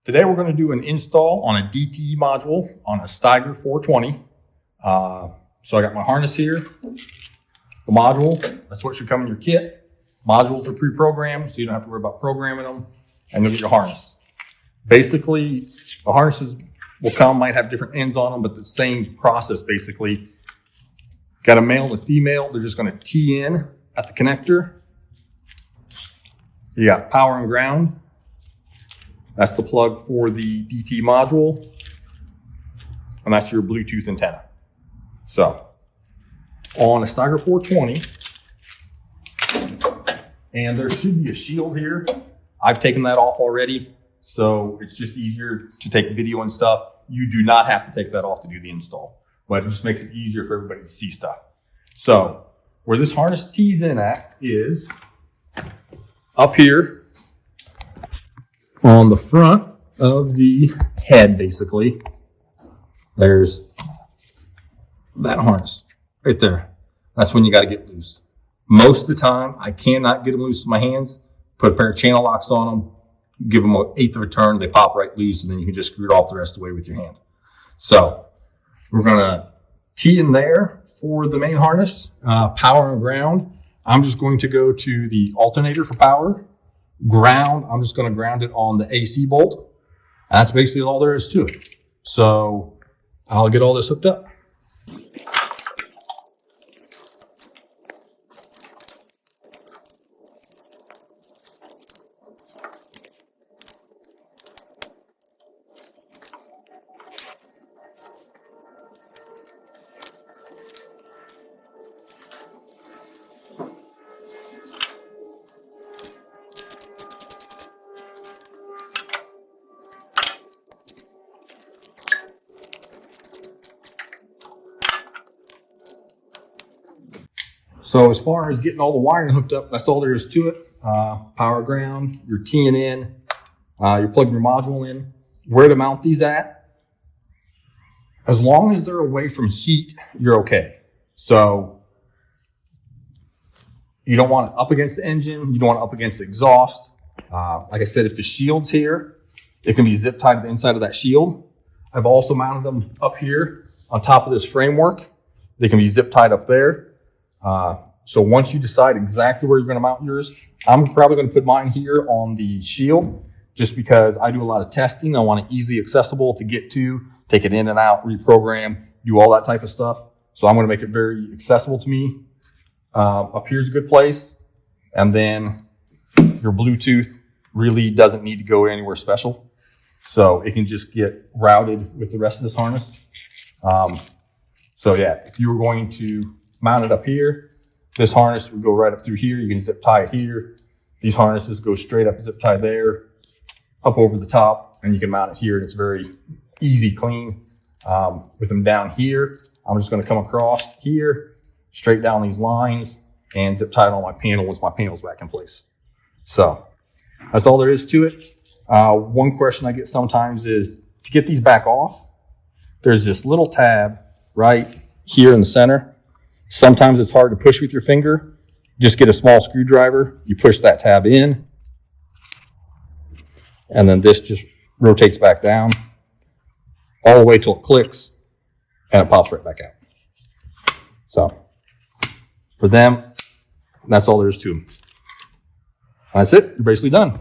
Today we're going to do an install on a DTE module on a Steiger 420. So I got my harness here, the module, that's what should come in your kit. Modules are pre-programmed, so you don't have to worry about programming them, and you'll get your harness. Basically, the harnesses will come, might have different ends on them, but the same process basically. Got a male and a female, they're just going to tee in at the connector. You got power and ground. That's the plug for the DTE module. And that's your Bluetooth antenna. So, on a Steiger 420, and there should be a shield here. I've taken that off already, so it's just easier to take video and stuff. You do not have to take that off to do the install, but it just makes it easier for everybody to see stuff. So, where this harness tees in at is up here on the front of the head, basically. There's that harness right there. That's when you got to get loose. Most of the time, I cannot get them loose with my hands. Put a pair of channel locks on them, give them 1/8 of a turn, they pop right loose, and then you can just screw it off the rest of the way with your hand. So we're going to tee in there for the main harness, power and ground. I'm just going to go to the alternator for power. Ground, I'm just going to ground it on the AC bolt. That's basically all there is to it. So I'll get all this hooked up. So as far as getting all the wiring hooked up, that's all there is to it. Power ground, you're teeing in, you're plugging your module in. Where to mount these at? As long as they're away from heat, you're okay. So you don't want it up against the engine, you don't want it up against the exhaust. Like I said, if the shield's here, it can be zip tied to the inside of that shield. I've also mounted them up here on top of this framework. They can be zip tied up there. So once you decide exactly where you're going to mount yours, I'm probably going to put mine here on the shield just because I do a lot of testing. I want it easily accessible to get to, take it in and out, reprogram, do all that type of stuff. So I'm going to make it very accessible to me. Up here's a good place. And then your Bluetooth really doesn't need to go anywhere special. So it can just get routed with the rest of this harness. So yeah, if you were going to mount it up here, this harness would go right up through here. You can zip tie it here. These harnesses go straight up, zip tie there, up over the top, and you can mount it here, and it's very easy, clean. With them down here, I'm just going to come across here, straight down these lines, and zip tie it on my panel once my panel's back in place. So that's all there is to it. One question I get sometimes is, to get these back off, there's this little tab right here in the center. Sometimes it's hard to push with your finger. Just get a small screwdriver. You push that tab in. And then this just rotates back down all the way till it clicks and it pops right back out. So for them, that's all there is to them. That's it. You're basically done.